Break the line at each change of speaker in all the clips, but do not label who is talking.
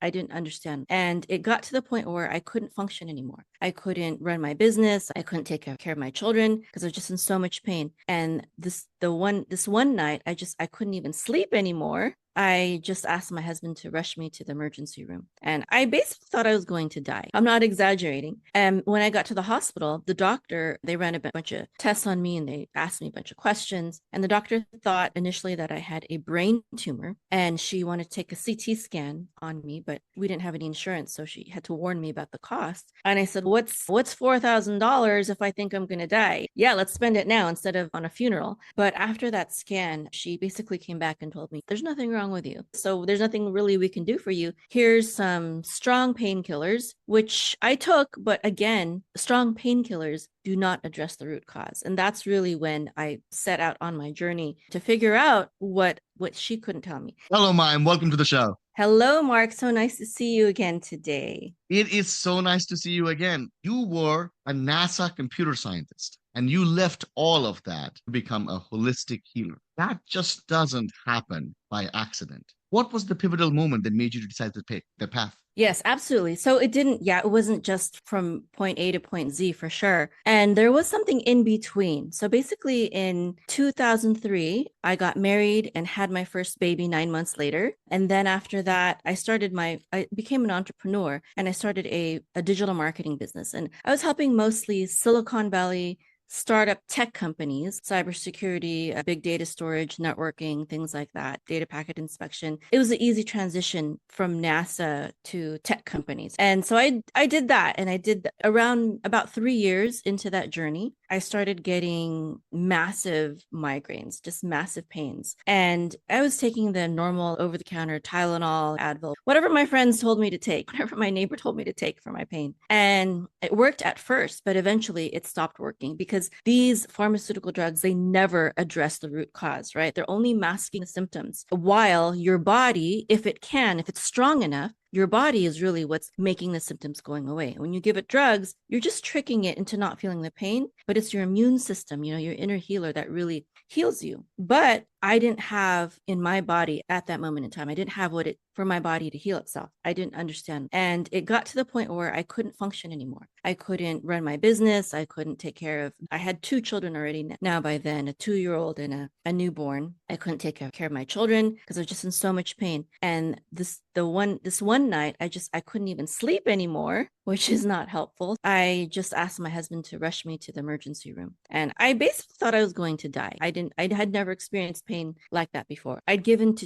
I didn't understand. And it got to the point where I couldn't function anymore. I couldn't run my business. I couldn't take care of my children because I was just in so much pain. And this one night, I couldn't even sleep anymore. I just asked my husband to rush me to the emergency room. And I basically thought I was going to die. I'm not exaggerating. And when I got to the hospital, the doctor, they ran a bunch of tests on me and they asked me a bunch of questions. And the doctor thought initially that I had a brain tumor and she wanted to take a CT scan on me, but we didn't have any insurance. So she had to warn me about the cost. And I said, what's $4,000 if I think I'm going to die? Yeah, let's spend it now instead of on a funeral. But after that scan, she basically came back and told me, there's nothing wrong with you. So there's nothing really we can do for you. Here's some strong painkillers, which I took. But again, strong painkillers do not address the root cause. And that's really when I set out on my journey to figure out what she couldn't tell me.
Hello, Mayim. Welcome to the show.
Hello, Mark. So nice to see you again today.
It is so nice to see you again. You were a NASA computer scientist and you left all of that to become a holistic healer. That just doesn't happen by accident. What was the pivotal moment that made you decide to take the path?
Yes, absolutely. So it wasn't just from point A to point Z for sure. And there was something in between. So basically in 2003, I got married and had my first baby 9 months later. And then after that, I became an entrepreneur and I started a digital marketing business. And I was helping mostly Silicon Valley startup tech companies, cybersecurity, big data storage, networking, things like that, data packet inspection. It was an easy transition from NASA to tech companies. And so I did that. And I did around about 3 years into that journey. I started getting massive migraines, just massive pains. And I was taking the normal over-the-counter Tylenol, Advil, whatever my friends told me to take, whatever my neighbor told me to take for my pain. And it worked at first, but eventually it stopped working because these pharmaceutical drugs, they never address the root cause, right? They're only masking the symptoms while your body, if it's strong enough, your body is really what's making the symptoms going away. When you give it drugs, you're just tricking it into not feeling the pain, but it's your immune system, your inner healer that really heals you. But I didn't have in my body at that moment in time, I didn't have for my body to heal itself. I didn't understand. And it got to the point where I couldn't function anymore. I couldn't run my business. I couldn't I had 2 children already now by then, a 2-year-old and a newborn. I couldn't take care of my children because I was just in so much pain. And this one night, I couldn't even sleep anymore, which is not helpful. I just asked my husband to rush me to the emergency room. And I basically thought I was going to die. I had never experienced pain like that before. I'd given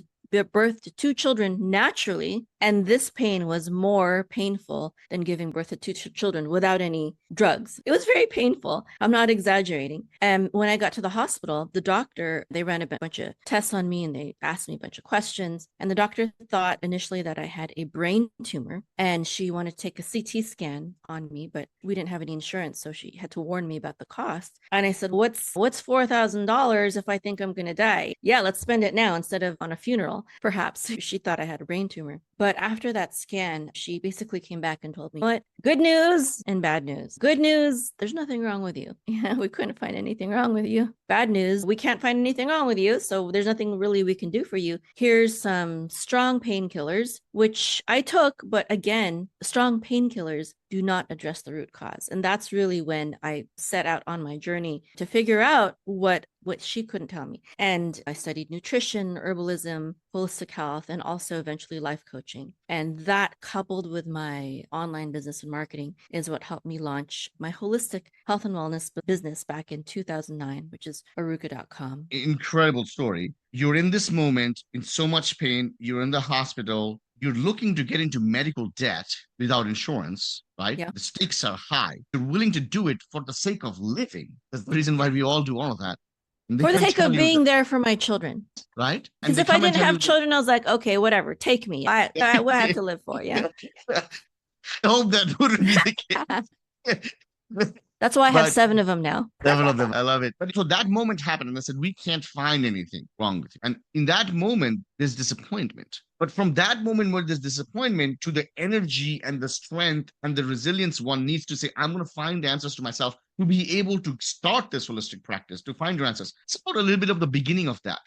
birth to 2 children naturally, and this pain was more painful than giving birth to 2 children without any drugs. It was very painful. I'm not exaggerating. And when I got to the hospital, the doctor, they ran a bunch of tests on me and they asked me a bunch of questions. And the doctor thought initially that I had a brain tumor and she wanted to take a CT scan on me, but we didn't have any insurance. So she had to warn me about the cost. And I said, what's $4,000 if I think I'm going to die? Yeah, let's spend it now instead of on a funeral. Perhaps she thought I had a brain tumor. But after that scan, she basically came back and told me, what? Good news and bad news. Good news, there's nothing wrong with you. Yeah, we couldn't find anything wrong with you. Bad news, we can't find anything wrong with you. So there's nothing really we can do for you. Here's some strong painkillers, which I took. But again, strong painkillers do not address the root cause. And that's really when I set out on my journey to figure out what she couldn't tell me. And I studied nutrition, herbalism, holistic health, and also eventually life coaching. And that, coupled with my online business and marketing, is what helped me launch my holistic health and wellness business back in 2009, which is Aruka.com.
Incredible story. You're in this moment in so much pain. You're in the hospital. You're looking to get into medical debt without insurance, right?
Yeah.
The stakes are high. You're willing to do it for the sake of living. That's the reason why we all do all of that.
For the sake of being there for my children.
Right?
Because if I didn't have children, I was like, okay, whatever, take me. I have to live for, yeah.
I hope that wouldn't be the case.
That's why I have 7 of them now.
7 of them. I love it. But so that moment happened and I said, we can't find anything wrong with you. And in that moment, there's disappointment. But from that moment where there's disappointment to the energy and the strength and the resilience one needs to say, I'm going to find answers to myself to be able to start this holistic practice, to find your answers. It's about a little bit of the beginning of that.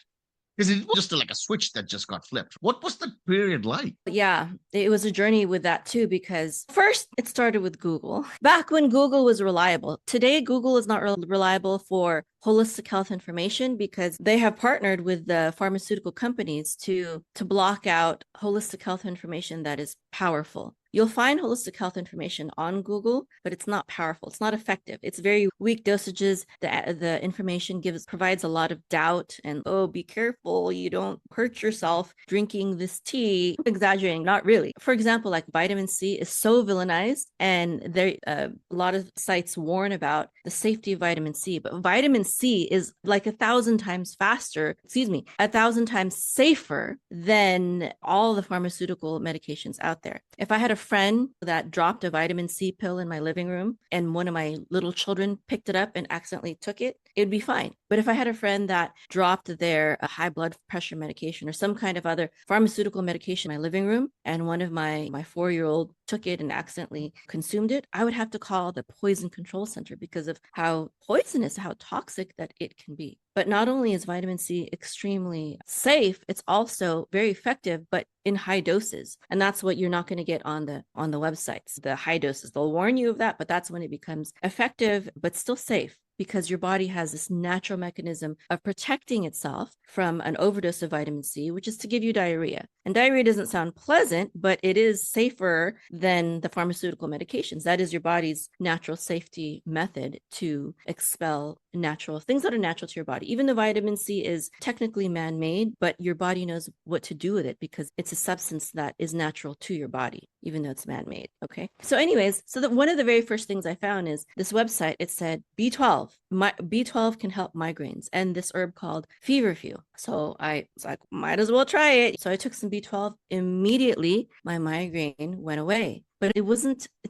Because it was just like a switch that just got flipped. What was the period like?
Yeah, it was a journey with that too, because first it started with Google. Back when Google was reliable. Today, Google is not reliable for holistic health information because they have partnered with the pharmaceutical companies to block out holistic health information that is powerful. You'll find holistic health information on Google, but it's not powerful. It's not effective. It's very weak dosages. The information provides a lot of doubt and, oh, be careful. You don't hurt yourself drinking this tea. Exaggerating, not really. For example, like vitamin C is so villainized, and there a lot of sites warn about the safety of vitamin C, but vitamin C is like 1,000 times faster, 1,000 times safer than all the pharmaceutical medications out there. If I had a friend that dropped a vitamin C pill in my living room and one of my little children picked it up and accidentally took it, it'd be fine. But if I had a friend that dropped their high blood pressure medication or some kind of other pharmaceutical medication in my living room, and one of my 4-year-old took it and accidentally consumed it, I would have to call the poison control center because of how poisonous, how toxic that it can be. But not only is vitamin C extremely safe, it's also very effective, but in high doses. And that's what you're not going to get on the websites, the high doses. They'll warn you of that, but that's when it becomes effective, but still safe, because your body has this natural mechanism of protecting itself from an overdose of vitamin C, which is to give you diarrhea. And diarrhea doesn't sound pleasant, but it is safer than the pharmaceutical medications. That is your body's natural safety method to expel natural things that are natural to your body. Even though vitamin C is technically man-made, but your body knows what to do with it because it's a substance that is natural to your body, even though it's man-made. Okay. So anyways, one of the very first things I found is this website. It said B12. B12 can help migraines, and this herb called feverfew. So I was like, might as well try it. So I took some B12. Immediately, my migraine went away. But it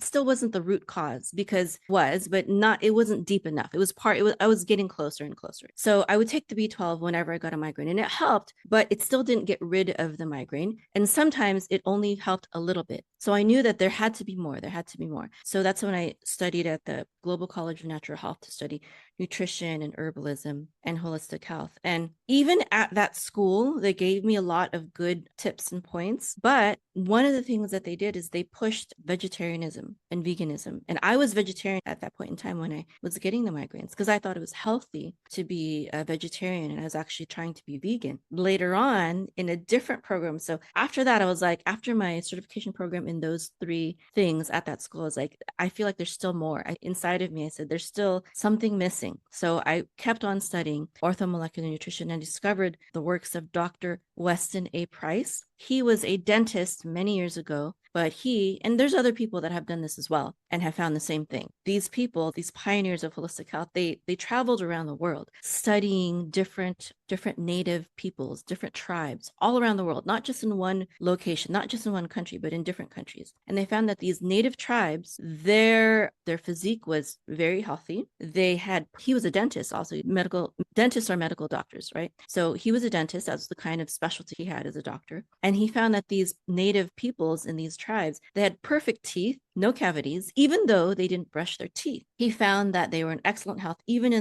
still wasn't the root cause, because it wasn't deep enough. I was getting closer and closer. So I would take the B12 whenever I got a migraine, and it helped, but it still didn't get rid of the migraine. And sometimes it only helped a little bit. So I knew that there had to be more. So that's when I studied at the Global College of Natural Health to study nutrition and herbalism and holistic health. And even at that school, they gave me a lot of good tips and points. But one of the things that they did is they pushed vegetarianism and veganism. And I was vegetarian at that point in time when I was getting the migraines, because I thought it was healthy to be a vegetarian, and I was actually trying to be vegan later on in a different program. So after that, I was like, after my certification program in those 3 things at that school, I was like, I feel like there's still more. Inside of me, I said, there's still something missing. So I kept on studying orthomolecular nutrition and discovered the works of Dr. Weston A. Price. He was a dentist many years ago, but and there's other people that have done this as well and have found the same thing. These people, these pioneers of holistic health, they traveled around the world studying different native peoples, different tribes all around the world, not just in one location, not just in one country, but in different countries. And they found that these native tribes, their physique was very healthy. He was a dentist, also dentists are medical doctors, right? So he was a dentist. That was the kind of specialty he had as a doctor. And he found that these native peoples in these tribes, they had perfect teeth, no cavities, even though they didn't brush their teeth. He found that they were in excellent health, even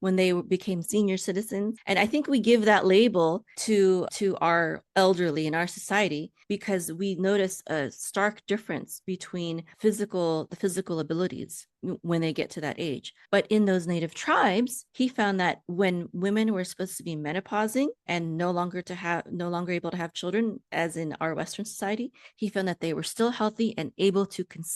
when they became senior citizens. And I think we give that label to our elderly in our society because we notice a stark difference between the physical abilities when they get to that age. But in those native tribes, he found that when women were supposed to be menopausing and no longer able to have children, as in our Western society, he found that they were still healthy and able to conceive.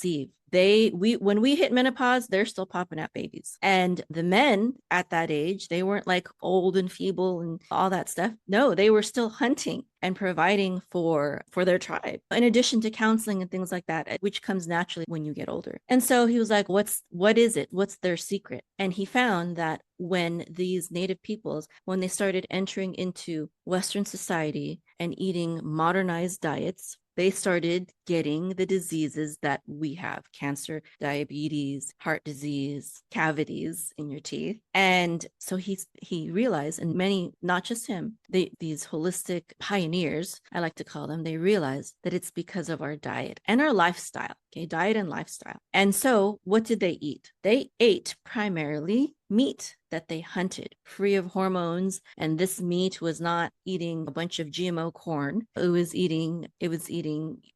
When we hit menopause, they're still popping out babies. And the men at that age, they weren't like old and feeble and all that stuff. No, they were still hunting and providing for their tribe, in addition to counseling and things like that, which comes naturally when you get older. And so he was like, what is it? What's their secret? And he found that when these native peoples, when they started entering into Western society and eating modernized diets, they started getting the diseases that we have: cancer, diabetes, heart disease, cavities in your teeth. And so he realized, and many, not just him, these holistic pioneers, I like to call them, they realized that it's because of our diet and our lifestyle. Okay, diet and lifestyle. And so what did they eat? They ate primarily meat that they hunted, free of hormones. And this meat was not eating a bunch of GMO corn. It was eating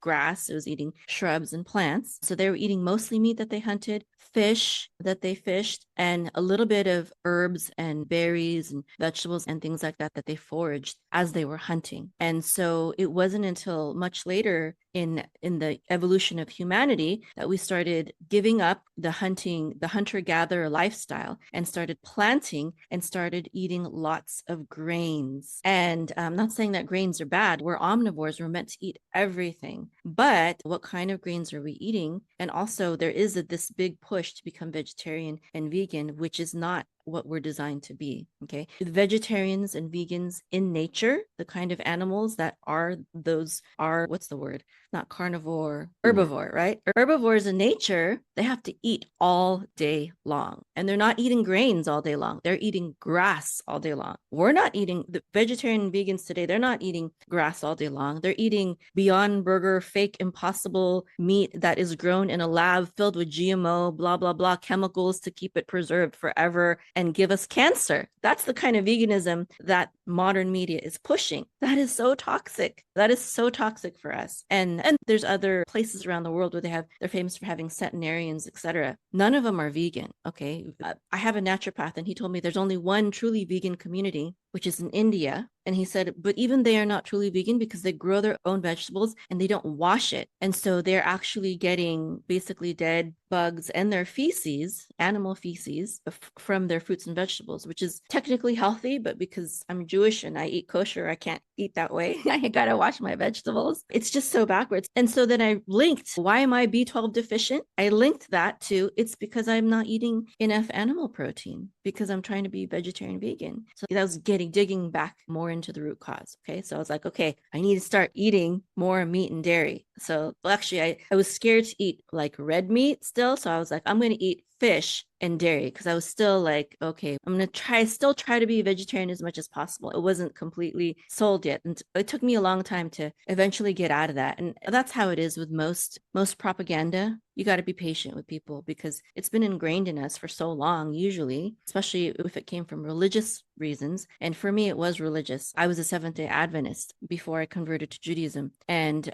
grass, it was eating shrubs and plants. So they were eating mostly meat that they hunted, fish that they fished, and a little bit of herbs and berries and vegetables and things like that that they foraged as they were hunting. And so it wasn't until much later in the evolution of humanity that we started giving up the hunter-gatherer lifestyle, and started planting and started eating lots of grains. And I'm not saying that grains are bad. We're omnivores. We're meant to eat everything. But what kind of grains are we eating? And also there is this big push to become vegetarian and vegan, which is not what we're designed to be. Okay. Vegetarians and vegans in nature, the kind of animals that are what's the word? Not carnivore, herbivore, right? Herbivores in nature, they have to eat all day long, and they're not eating grains all day long. They're eating grass all day long. We're not eating, the vegetarian and vegans today, they're not eating grass all day long. They're eating Beyond Burger, fake, impossible meat that is grown in a lab filled with GMO, blah, blah, blah, chemicals to keep it preserved forever and give us cancer. That's the kind of veganism that modern media is pushing. That is so toxic. That is so toxic for us. And there's other places around the world where they're famous for having centenarians, etc. None of them are vegan. Okay. I have a naturopath, and he told me there's only one truly vegan community, which is in India. And he said, but even they are not truly vegan because they grow their own vegetables and they don't wash it. And so they're actually getting basically dead bugs and their feces, animal feces, from their fruits and vegetables, which is technically healthy. But because I'm Jewish and I eat kosher, I can't eat that way. I gotta wash my vegetables. It's just so backwards. And so then I linked, why am I B12 deficient? I linked that to, it's because I'm not eating enough animal protein because I'm trying to be vegetarian vegan. So that was digging back more into the root cause. Okay. So I was like, okay, I need to start eating more meat and dairy. So actually I was scared to eat like red meat still. So I was like, I'm going to eat fish and dairy because I was still like, okay, I'm going to still try to be a vegetarian as much as possible. It wasn't completely sold yet. And it took me a long time to eventually get out of that. And that's how it is with most propaganda. You got to be patient with people because it's been ingrained in us for so long, usually, especially if it came from religious reasons. And for me, it was religious. I was a Seventh-day Adventist before I converted to Judaism. And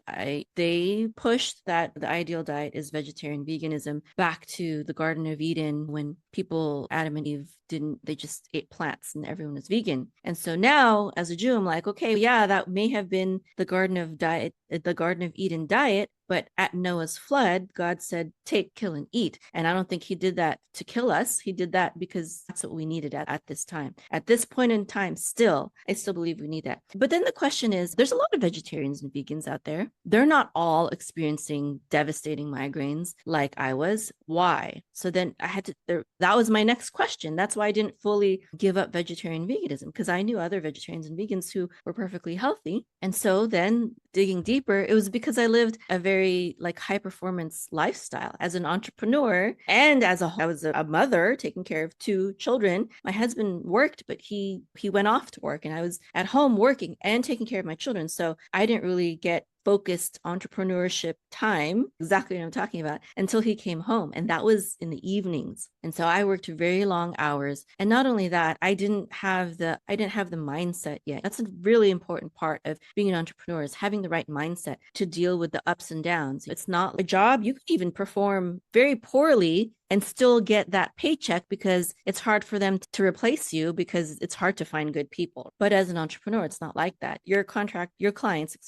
they pushed that the ideal diet is vegetarian veganism back to the Garden of Eden, when Adam and Eve they just ate plants and everyone was vegan. And so now as a Jew, I'm like, okay, yeah, that may have been the Garden of Eden diet, but at Noah's flood, God said, take, kill, and eat. And I don't think he did that to kill us. He did that because that's what we needed at this time. At this point in time, I still believe we need that. But then the question is, there's a lot of vegetarians and vegans out there. They're not all experiencing devastating migraines like I was. Why? So then that was my next question. That's why I didn't fully give up vegetarian veganism, because I knew other vegetarians and vegans who were perfectly healthy. And so then digging deeper, it was because I lived a very high performance lifestyle as an entrepreneur, and I was a mother taking care of 2 children. My husband worked, but he went off to work, and I was at home working and taking care of my children. So I didn't really get focused entrepreneurship time, exactly what I'm talking about, until he came home. And that was in the evenings. And so I worked very long hours. And not only that, I didn't have the mindset yet. That's a really important part of being an entrepreneur, is having the right mindset to deal with the ups and downs. It's not a job. You could even perform very poorly and still get that paycheck because it's hard for them to replace you, because it's hard to find good people. But as an entrepreneur, it's not like that. Your clients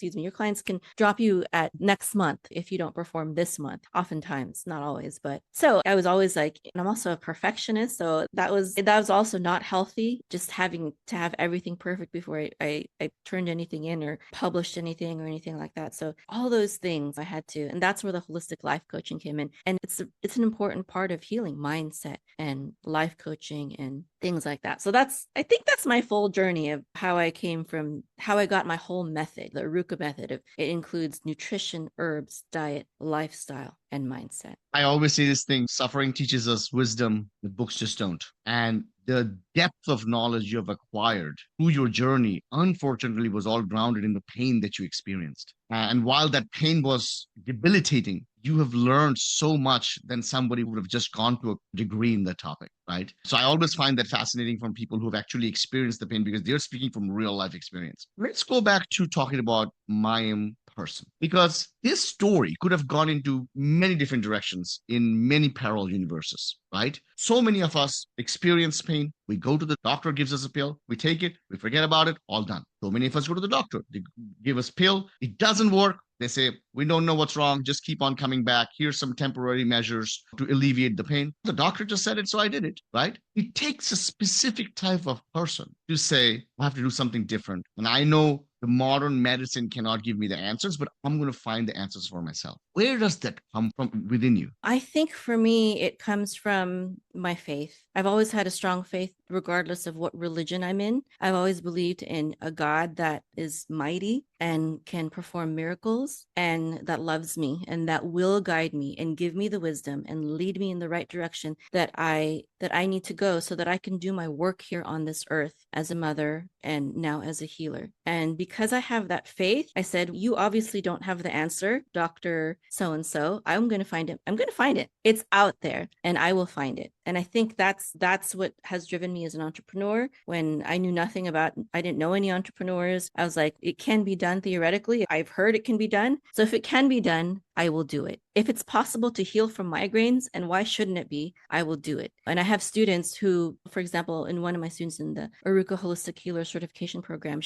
can drop you at next month if you don't perform this month. Oftentimes, not always, but so I was always like, and I'm also a perfectionist. So that was also not healthy, just having to have everything perfect before I turned anything in or published anything or anything like that. So all those things I had to, and that's where the holistic life coaching came in. And it's an important part of healing, mindset and life coaching and things like that. So I think that's my full journey of how I got my whole method, the Aruka method. It includes nutrition, herbs, diet, lifestyle. and mindset.
I always say this thing, suffering teaches us wisdom, the books just don't. And the depth of knowledge you have acquired through your journey, unfortunately, was all grounded in the pain that you experienced. And while that pain was debilitating, you have learned so much than somebody who would have just gone to a degree in the topic, right? So I always find that fascinating from people who have actually experienced the pain because they're speaking from real life experience. Let's go back to talking about Mayim person because this story could have gone into many different directions in many parallel universes, right? So many of us experience pain. We go to the doctor, gives us a pill, we take it, we forget about it, all done. So many of us go to the doctor, they give us pill, it doesn't work. They say, we don't know what's wrong, just keep on coming back. Here's some temporary measures to alleviate the pain. The doctor just said it, so I did it, right? It takes a specific type of person to say, I have to do something different. And I know the modern medicine cannot give me the answers, but I'm going to find the answers for myself. Where does that come from within you?
I think for me, it comes from my faith. I've always had a strong faith, regardless of what religion I'm in. I've always believed in a God that is mighty and can perform miracles and that loves me and that will guide me and give me the wisdom and lead me in the right direction that I need to go so that I can do my work here on this earth as a mother and now as a healer. And because I have that faith, I said, you obviously don't have the answer, Dr. So-and-so. I'm going to find it. I'm going to find it. It's out there and I will find it. And I think that's what has driven me as an entrepreneur. When I knew nothing about, I didn't know any entrepreneurs. I was like, it can be done theoretically. I've heard it can be done. So if it can be done, I will do it. If it's possible to heal from migraines, and why shouldn't it be, I will do it. And I have students who, for example, in one of my students in the Aruka Holistic Healer Certification Program,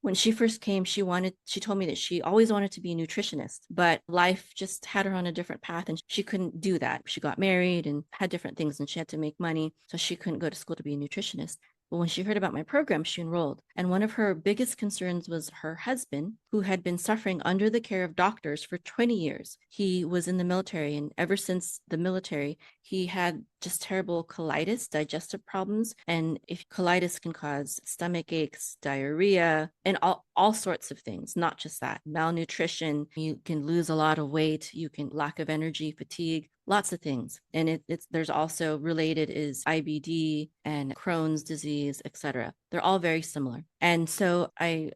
when she first came, she told me that she always wanted to be a nutritionist, but life just had her on a different path and she couldn't do that. She got married and had different things and she had to make money. So she couldn't go to school to be a nutritionist. But when she heard about my program, she enrolled. And one of her biggest concerns was her husband, who had been suffering under the care of doctors for 20 years. He was in the military, and ever since the military, he had just terrible colitis, digestive problems. And if colitis can cause stomach aches, diarrhea, and all sorts of things, not just that. Malnutrition, you can lose a lot of weight, you can lack of energy, fatigue, lots of things. And there's also related is IBD and Crohn's disease, etc. They're all very similar. And so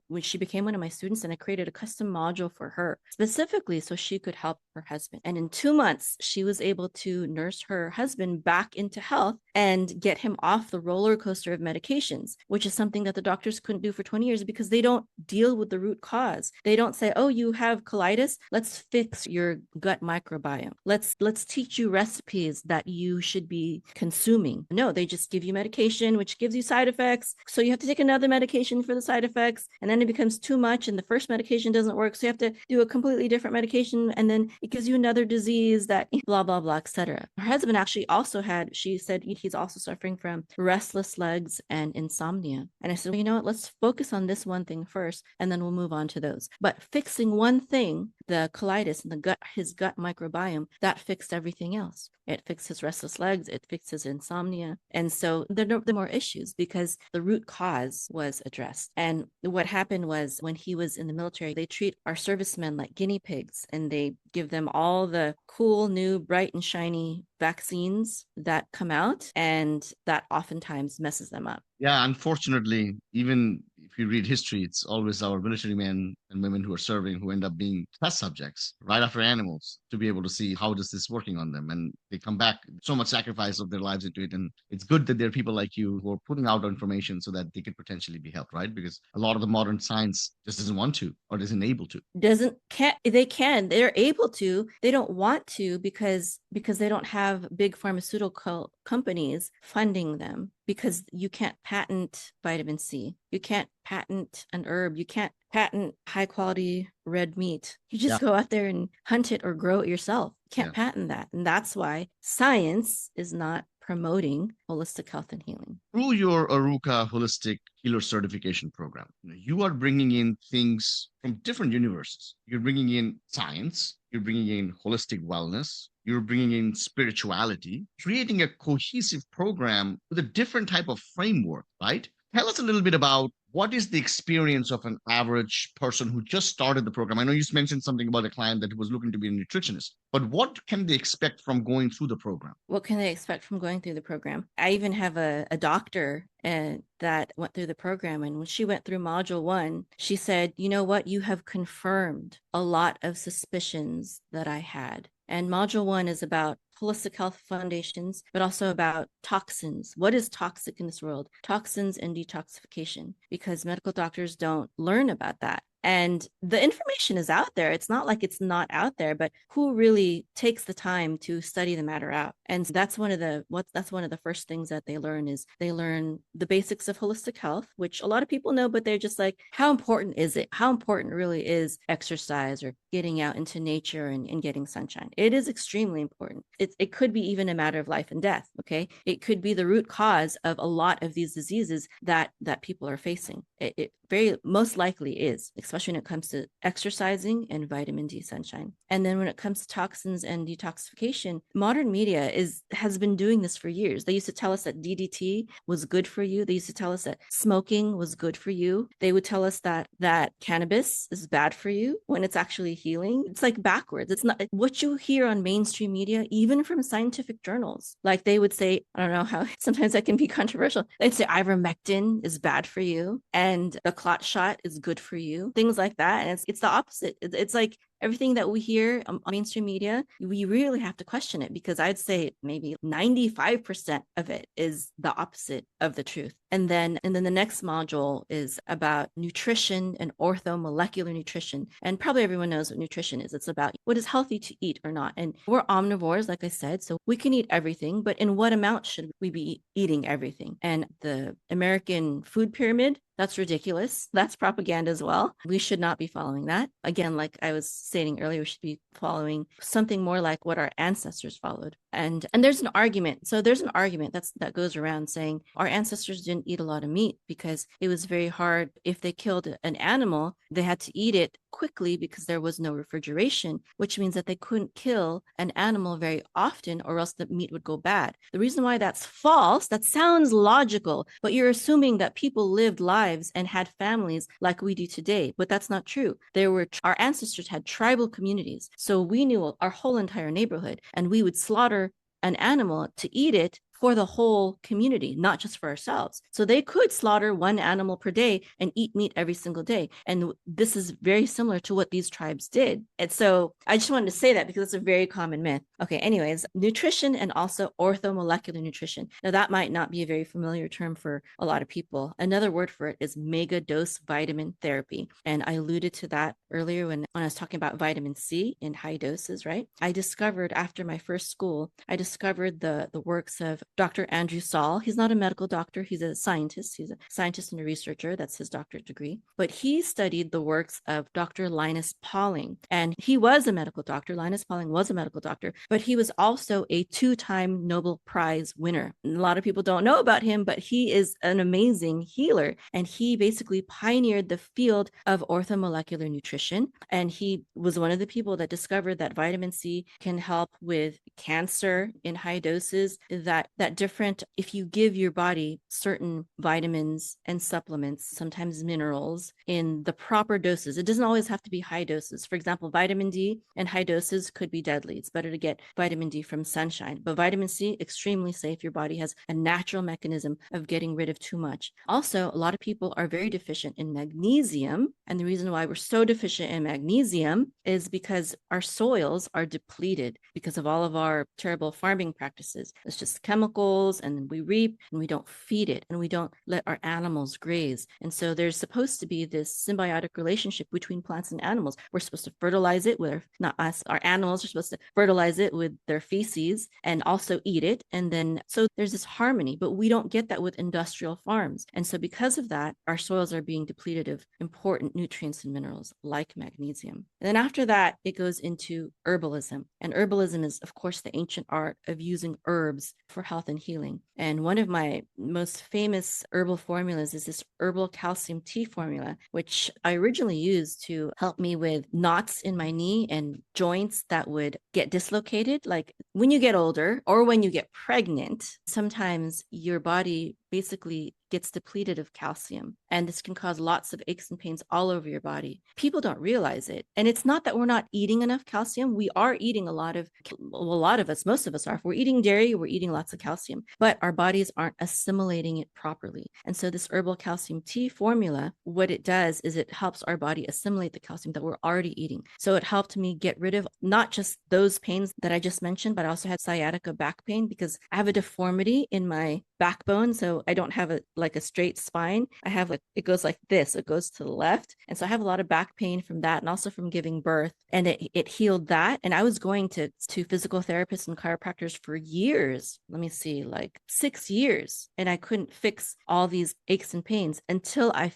when she became one of my students, and I created a custom module for her specifically so she could help her husband. And in 2 months, she was able to nurse her husband back into health and get him off the roller coaster of medications, which is something that the doctors couldn't do for 20 years because they don't deal with the root cause. They don't say, oh, you have colitis, let's fix your gut microbiome. Let's teach you recipes that you should be consuming. No, they just give you medication, which gives you side effects. So you have to take another medication for the side effects, and then it becomes too much and the first medication doesn't work, so you have to do a completely different medication, and then it gives you another disease that blah blah blah, etc. Her husband actually also she said he's also suffering from restless legs and insomnia. And I said, well, you know what, let's focus on this one thing first and then we'll move on to those. But fixing one thing, the colitis and his gut microbiome, that fixed everything else. It fixed his restless legs, it fixed his insomnia. And so there are more issues because the root cause was addressed. And what happened was when he was in the military, they treat our servicemen like guinea pigs and they give them all the cool, new, bright and shiny vaccines that come out, and that oftentimes messes them up.
Yeah, unfortunately, even if you read history, it's always our military men and women who are serving who end up being test subjects right after animals to be able to see how does this working on them. And they come back, so much sacrifice of their lives into it. And it's good that there are people like you who are putting out information so that they could potentially be helped, right? Because a lot of the modern science just doesn't want to or isn't able to.
They're able to, they don't want to because they don't have big pharmaceutical companies funding them, because you can't patent vitamin C. You can't patent an herb. You can't patent high quality red meat. You just go out there and hunt it or grow it yourself. You can't patent that. And that's why science is not promoting holistic health and healing.
Through your Aruka Holistic Healer Certification Program, you are bringing in things from different universes. You're bringing in science, you're bringing in holistic wellness, you're bringing in spirituality, creating a cohesive program with a different type of framework, right? Tell us a little bit about what is the experience of an average person who just started the program? I know you mentioned something about a client that was looking to be a nutritionist, but what can they expect from going through the program?
What can they expect from going through the program? I even have a doctor that went through the program. And when she went through module 1, she said, you know what? You have confirmed a lot of suspicions that I had. And module 1 is about holistic health foundations, but also about toxins. What is toxic in this world? Toxins and detoxification, because medical doctors don't learn about that. And the information is out there. It's not like it's not out there, but who really takes the time to study the matter out? And that's one of the first things that they learn is they learn the basics of holistic health, which a lot of people know, but they're just like, how important is it? How important really is exercise or getting out into nature and getting sunshine? It is extremely important. It could be even a matter of life and death. Okay. It could be the root cause of a lot of these diseases that people are facing. It very most likely is, especially when it comes to exercising and vitamin D sunshine. And then when it comes to toxins and detoxification, modern media has been doing this for years. They used to tell us that DDT was good for you. They used to tell us that smoking was good for you. They would tell us that cannabis is bad for you when it's actually healing. It's like backwards. It's not what you hear on mainstream media, even from scientific journals. Like they would say, I don't know how sometimes that can be controversial. They'd say ivermectin is bad for you and the clot shot is good for you, things like that. And it's the opposite. It's like everything that we hear on mainstream media, we really have to question it, because I'd say maybe 95% of it is the opposite of the truth. And then the next module is about nutrition and orthomolecular nutrition. And probably everyone knows what nutrition is. It's about what is healthy to eat or not. And we're omnivores, like I said, so we can eat everything, but in what amount should we be eating everything? And the American food pyramid, that's ridiculous. That's propaganda as well. We should not be following that. Again, like I was stating earlier, we should be following something more like what our ancestors followed. And there's an argument. So there's an argument that goes around saying our ancestors didn't eat a lot of meat because it was very hard. If they killed an animal, they had to eat it quickly because there was no refrigeration, which means that they couldn't kill an animal very often or else the meat would go bad. The reason why that's false, that sounds logical, but you're assuming that people lived lives and had families like we do today, but that's not true. Our ancestors had tribal communities. So we knew our whole entire neighborhood, and we would slaughter an animal to eat it for the whole community, not just for ourselves. So they could slaughter one animal per day and eat meat every single day. And this is very similar to what these tribes did. And so I just wanted to say that because it's a very common myth. Okay, anyways, nutrition and also orthomolecular nutrition. Now that might not be a very familiar term for a lot of people. Another word for it is mega dose vitamin therapy. And I alluded to that earlier when I was talking about vitamin C in high doses, right? I discovered after my first school, I discovered the works of Dr. Andrew Saul. He's not a medical doctor. He's a scientist. He's a scientist and a researcher. That's his doctorate degree. But he studied the works of Dr. Linus Pauling. And he was a medical doctor. Linus Pauling was a medical doctor, but he was also a 2-time Nobel Prize winner. And a lot of people don't know about him, but he is an amazing healer. And he basically pioneered the field of orthomolecular nutrition. And he was one of the people that discovered that vitamin C can help with cancer in high doses, that different, if you give your body certain vitamins and supplements, sometimes minerals, in the proper doses, it doesn't always have to be high doses. For example, vitamin D in high doses could be deadly. It's better to get vitamin D from sunshine. But vitamin C, extremely safe. Your body has a natural mechanism of getting rid of too much. Also, a lot of people are very deficient in magnesium. And the reason why we're so deficient in magnesium is because our soils are depleted because of all of our terrible farming practices. It's just chemicals, and we reap and we don't feed it, and we don't let our animals graze. And so there's supposed to be this symbiotic relationship between plants and animals. We're supposed to fertilize it with, not us, our animals are supposed to fertilize it with their feces and also eat it. And then, so there's this harmony, but we don't get that with industrial farms. And so because of that, our soils are being depleted of important nutrients and minerals like magnesium. And then after that, it goes into herbalism. And herbalism is, of course, the ancient art of using herbs for health and healing. And one of my most famous herbal formulas is this herbal calcium tea formula, which I originally used to help me with knots in my knee and joints that would get dislocated. Like when you get older or when you get pregnant, sometimes your body basically gets depleted of calcium. And this can cause lots of aches and pains all over your body. People don't realize it. And it's not that we're not eating enough calcium. We are eating a lot of us, most of us are. If we're eating dairy, we're eating lots of calcium, but our bodies aren't assimilating it properly. And so this herbal calcium tea formula, what it does is it helps our body assimilate the calcium that we're already eating. So it helped me get rid of not just those pains that I just mentioned, but I also had sciatica back pain because I have a deformity in my backbone. So I don't have a straight spine. I have it goes like this, it goes to the left. And so I have a lot of back pain from that and also from giving birth. And it healed that. And I was going to physical therapists and chiropractors for years. Let me see, like 6 years. And I couldn't fix all these aches and pains until I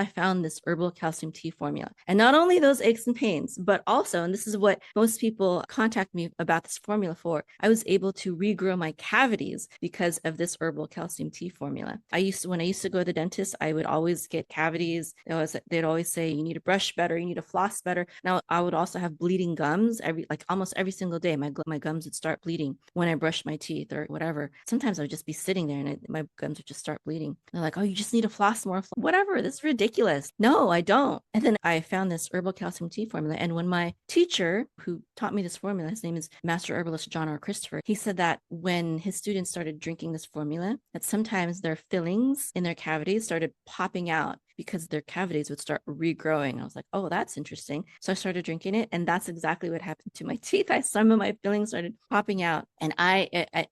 found this herbal calcium tea formula. And not only those aches and pains, but also, and this is what most people contact me about this formula for, I was able to regrow my cavities because of this herbal calcium tea formula. When I used to go to the dentist, I would always get cavities. They'd always say, you need to brush better, you need to floss better. Now I would also have bleeding gums almost every single day. My gums would start bleeding when I brushed my teeth or whatever. Sometimes I would just be sitting there and my gums would just start bleeding. They're like, oh, you just need to floss more. Whatever, this is ridiculous. No, I don't. And then I found this herbal calcium tea formula. And when my teacher who taught me this formula, his name is Master Herbalist John R. Christopher, he said that when his students started drinking this formula, that sometimes their fillings in their cavities started popping out because their cavities would start regrowing. I was like, oh, that's interesting. So I started drinking it, and that's exactly what happened to my teeth. Some of my fillings started popping out, and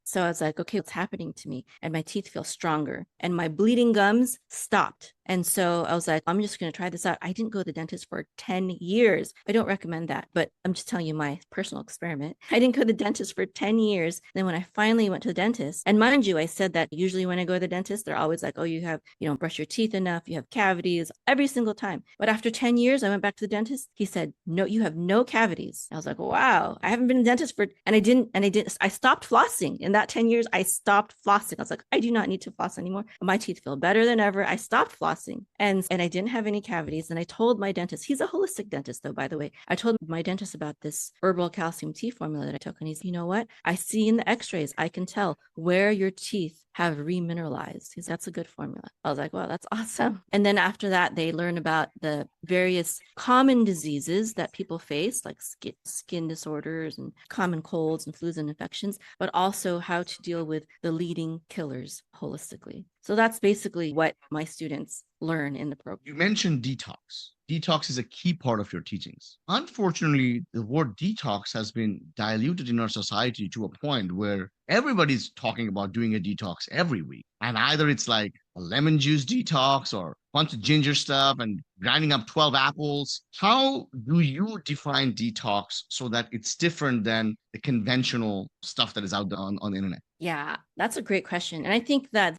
so I was like, okay, what's happening to me? And my teeth feel stronger, and my bleeding gums stopped. And so I was like, I'm just going to try this out. I didn't go to the dentist for 10 years. I don't recommend that, but I'm just telling you my personal experiment. I didn't go to the dentist for 10 years. Then when I finally went to the dentist, and mind you, I said that usually when I go to the dentist, they're always like, oh, you don't brush your teeth enough. You have cavities every single time. But after 10 years, I went back to the dentist. He said, no, you have no cavities. I was like, wow, I haven't been to the dentist I stopped flossing. In that 10 years, I stopped flossing. I was like, I do not need to floss anymore. My teeth feel better than ever. I stopped flossing. And I didn't have any cavities. And I told my dentist, he's a holistic dentist though, by the way. I told my dentist about this herbal calcium tea formula that I took. And he's, you know what? I see in the x-rays, I can tell where your teeth have remineralized. That's a good formula. I was like, wow, that's awesome. And then after that, they learn about the various common diseases that people face, like skin disorders and common colds and flus and infections, but also how to deal with the leading killers holistically. So that's basically what my students learn in the program.
You mentioned detox. Detox is a key part of your teachings. Unfortunately, the word detox has been diluted in our society to a point where everybody's talking about doing a detox every week. And either it's like a lemon juice detox or a bunch of ginger stuff and grinding up 12 apples. How do you define detox so that it's different than the conventional stuff that is out there on the internet?
Yeah, that's a great question. And I think that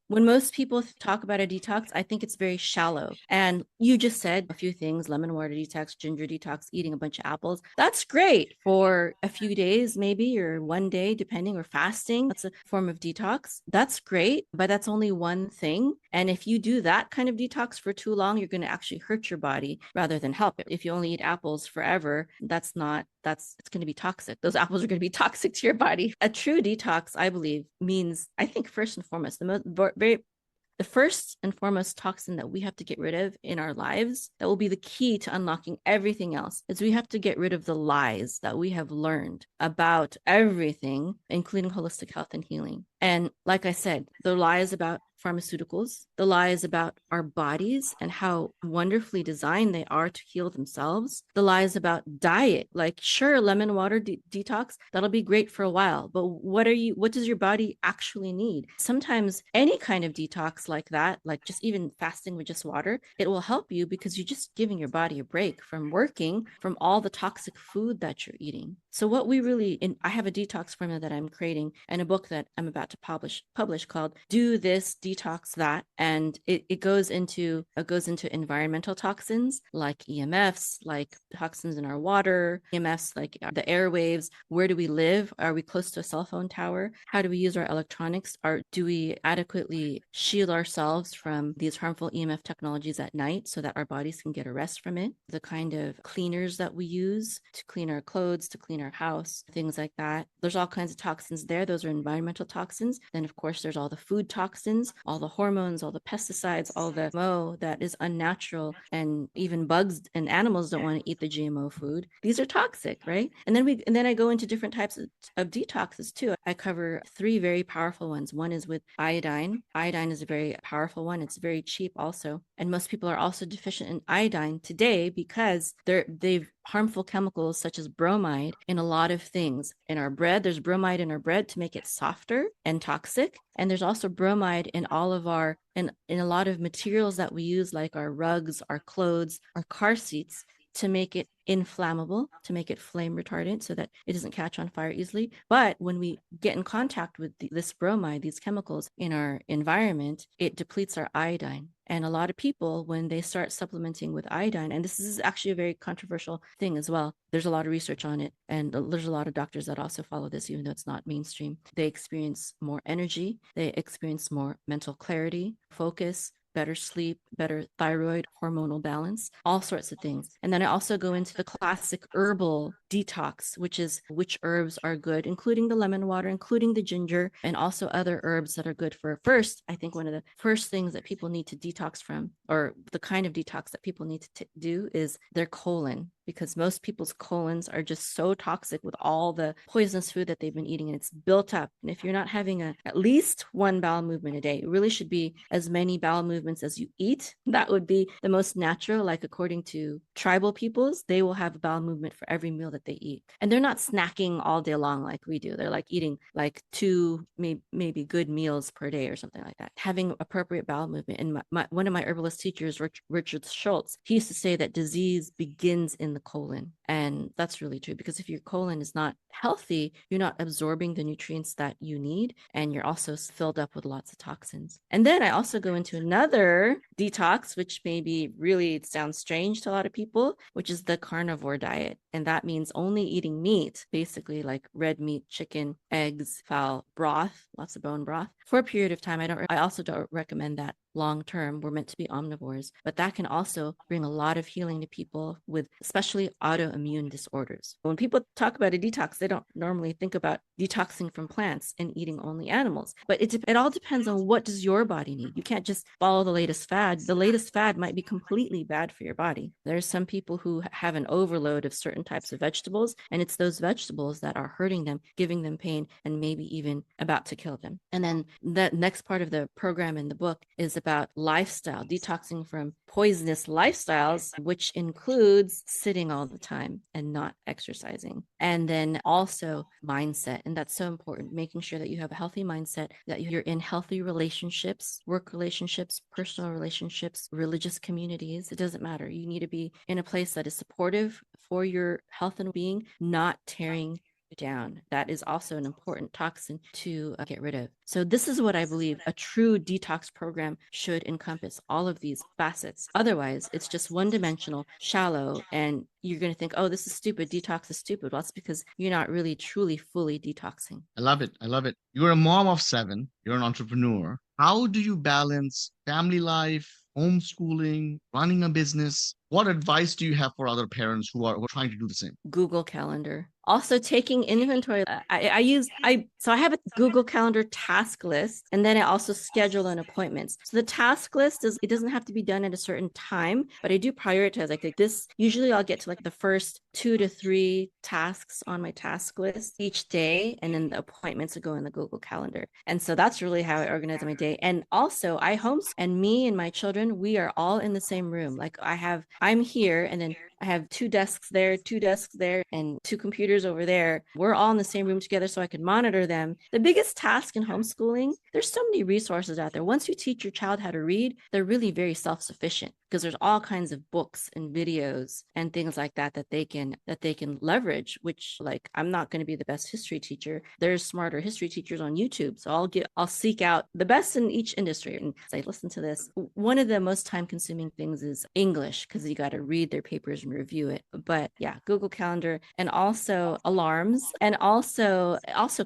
when most people talk about a detox, I think it's very shallow. And you just said a few things: lemon water detox, ginger detox, eating a bunch of apples. That's great for a few days, maybe, or one day, depending, or fasting. That's a form of detox. That's great, but that's only one thing. And if you do that kind of detox for too long, you're going to actually hurt your body rather than help it. If you only eat apples forever, it's going to be toxic. Those apples are going to be toxic to your body. A true detox, I believe, means, I think first and foremost, the first and foremost toxin that we have to get rid of in our lives, that will be the key to unlocking everything else, is we have to get rid of the lies that we have learned about everything, including holistic health and healing. And like I said, the lies about pharmaceuticals, the lies about our bodies and how wonderfully designed they are to heal themselves, the lies about diet, like sure, lemon water detox, that'll be great for a while, but what does your body actually need? Sometimes any kind of detox like that, like just even fasting with just water, it will help you because you're just giving your body a break from working from all the toxic food that you're eating. So what I have a detox formula that I'm creating and a book that I'm about to publish called Do This, Detox That. And it goes into environmental toxins like EMFs, like toxins in our water, EMFs like the airwaves. Where do we live? Are we close to a cell phone tower? How do we use our electronics? Do we adequately shield ourselves from these harmful EMF technologies at night so that our bodies can get a rest from it? The kind of cleaners that we use to clean our clothes, to clean our house, things like that. There's all kinds of toxins there. Those are environmental toxins. Then, of course, there's all the food toxins, all the hormones, all the pesticides, all the GMO that is unnatural, and even bugs and animals don't want to eat the GMO food. These are toxic, right? And then I go into different types of detoxes too. I cover 3 very powerful ones. One is with iodine. Iodine is a very powerful one. It's very cheap also. And most people are also deficient in iodine today because they've harmful chemicals such as bromide in a lot of things. In our bread, there's bromide in our bread to make it softer and toxic. And there's also bromide in all of our, in a lot of materials that we use, like our rugs, our clothes, our car seats, to make it inflammable, to make it flame retardant so that it doesn't catch on fire easily. But when we get in contact with this bromide, these chemicals in our environment, it depletes our iodine. And a lot of people, when they start supplementing with iodine, and this is actually a very controversial thing as well, there's a lot of research on it. And there's a lot of doctors that also follow this, even though it's not mainstream. They experience more energy, they experience more mental clarity, focus, better sleep, better thyroid hormonal balance, all sorts of things. And then I also go into the classic herbal detox, which is which herbs are good, including the lemon water, including the ginger, and also other herbs that are good for. First, I think one of the first things that people need to detox from, or the kind of detox that people need to do, is their colon, because most people's colons are just so toxic with all the poisonous food that they've been eating, and it's built up. And if you're not having at least 1 bowel movement a day, it really should be as many bowel movements as you eat. That would be the most natural. Like according to tribal peoples, they will have a bowel movement for every meal that they eat. And they're not snacking all day long like we do. They're like eating like 2 maybe good meals per day or something like that. Having appropriate bowel movement. And one of my herbalist teachers, Richard Schultz, he used to say that disease begins in the colon. And that's really true, because if your colon is not healthy, you're not absorbing the nutrients that you need, and you're also filled up with lots of toxins. And then I also go into another detox, which maybe really sounds strange to a lot of people, which is the carnivore diet. And that means only eating meat, basically like red meat, chicken, eggs, fowl, broth, lots of bone broth, for a period of time. I also don't recommend that long term. We're meant to be omnivores, but that can also bring a lot of healing to people with especially autoimmune disorders. When people talk about a detox, they don't normally think about detoxing from plants and eating only animals, but it all depends on what does your body need. You can't just follow the latest fad. The latest fad might be completely bad for your body. There's some people who have an overload of certain types of vegetables, and it's those vegetables that are hurting them, giving them pain, and maybe even about to kill them. And then the next part of the program in the book is about lifestyle, detoxing from poisonous lifestyles, which includes sitting all the time and not exercising. And then also mindset. And that's so important, making sure that you have a healthy mindset, that you're in healthy relationships, work relationships, personal relationships, religious communities. It doesn't matter. You need to be in a place that is supportive for your health and being, not tearing down. That is also an important toxin to get rid of. So this is what I believe a true detox program should encompass, all of these facets. Otherwise, it's just one-dimensional, shallow, and you're going to think, oh, this is stupid. Detox is stupid. Well, that's because you're not really, truly, fully detoxing.
I love it. I love it. You're a mom of 7. You're an entrepreneur. How do you balance family life, homeschooling, running a business? What advice do you have for other parents who are trying to do the same?
Google Calendar. Also taking inventory. So I have a Google Calendar task list, and then I also schedule an appointments. So the task list it doesn't have to be done at a certain time, but I do prioritize. Like this, usually I'll get to like the first 2 to 3 tasks on my task list each day, and then the appointments will go in the Google Calendar. And so that's really how I organize my day. And also I homeschool, and me and my children, we are all in the same room. Like I'm here, and then I have 2 desks there, 2 desks there, and 2 computers over there. We're all in the same room together so I can monitor them. The biggest task in homeschooling, there's so many resources out there. Once you teach your child how to read, they're really very self-sufficient, because there's all kinds of books and videos and things like that they can leverage, which, like, I'm not going to be the best history teacher. There's smarter history teachers on YouTube. So I'll seek out the best in each industry and say, listen to this. One of the most time consuming things is English, because you got to read their papers and review it. But yeah, Google Calendar, and also alarms, and also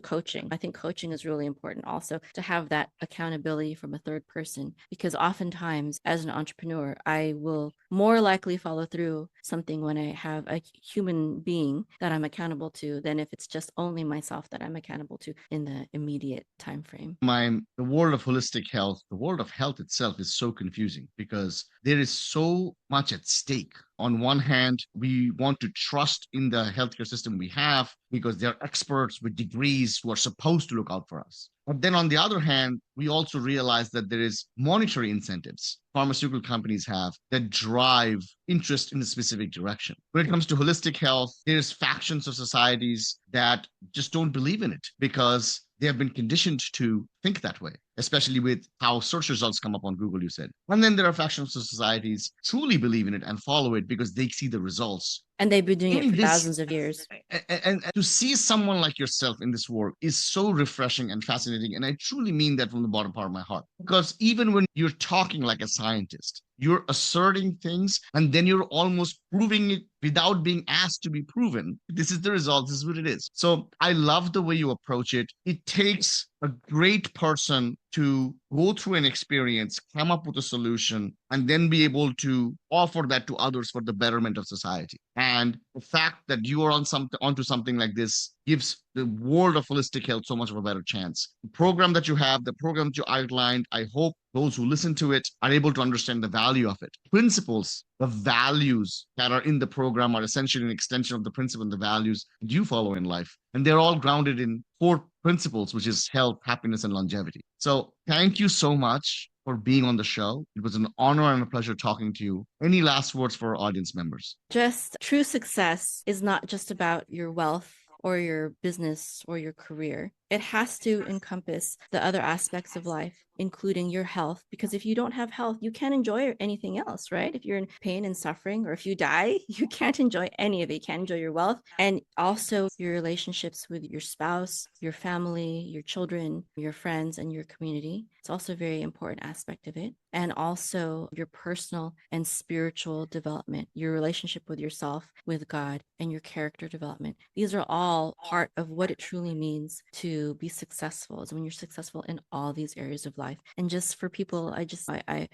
coaching. I think coaching is really important also, to have that accountability from a third person, because oftentimes as an entrepreneur, I will more likely follow through something when I have a human being that I'm accountable to than if it's just only myself that I'm accountable to in the immediate time frame.
The world of holistic health, the world of health itself is so confusing because there is so much at stake. On one hand, we want to trust in the healthcare system we have because they're experts with degrees who are supposed to look out for us. But then on the other hand, we also realize that there is monetary incentives pharmaceutical companies have that drive interest in a specific direction. When it comes to holistic health, there's factions of societies that just don't believe in it because they have been conditioned to think that way, especially with how search results come up on Google, you said. And then there are factions of societies truly believe in it and follow it because they see the results.
And they've been doing it
In
for
this,
thousands of years.
and to see someone like yourself in this work is so refreshing and fascinating. And I truly mean that from the bottom part of my heart. Because even when you're talking like a scientist, you're asserting things and then you're almost proving it without being asked to be proven. This is the result. This is what it is. So I love the way you approach it. It takes a great person to go through an experience, come up with a solution, and then be able to offer that to others for the betterment of society. And the fact that you are onto something like this gives the world of holistic health so much of a better chance. The program that you have, the program that you outlined, I hope those who listen to it are able to understand the value of it. Principles, the values that are in the program are essentially an extension of the principle and the values that you follow in life. And they're all grounded in 4 principles, which is health, happiness, and longevity. So thank you so much for being on the show. It was an honor and a pleasure talking to you. Any last words for our audience members?
Just true success is not just about your wealth or your business or your career. It has to encompass the other aspects of life, including your health, because if you don't have health, you can't enjoy anything else, right? If you're in pain and suffering, or if you die, you can't enjoy any of it. You can't enjoy your wealth, and also your relationships with your spouse, your family, your children, your friends, and your community. It's also a very important aspect of it. And also your personal and spiritual development, your relationship with yourself, with God, and your character development. These are all part of what it truly means to be successful, is when you're successful in all these areas of life. And just for people,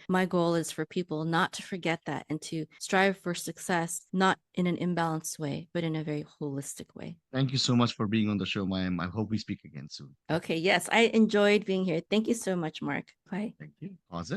my goal is for people not to forget that and to strive for success, not in an imbalanced way, but in a very holistic way.
Thank you so much for being on the show, Mayim. I hope we speak again soon.
Okay, yes, I enjoyed being here. Thank you so much, Mark. Bye.
Thank you. Pause it.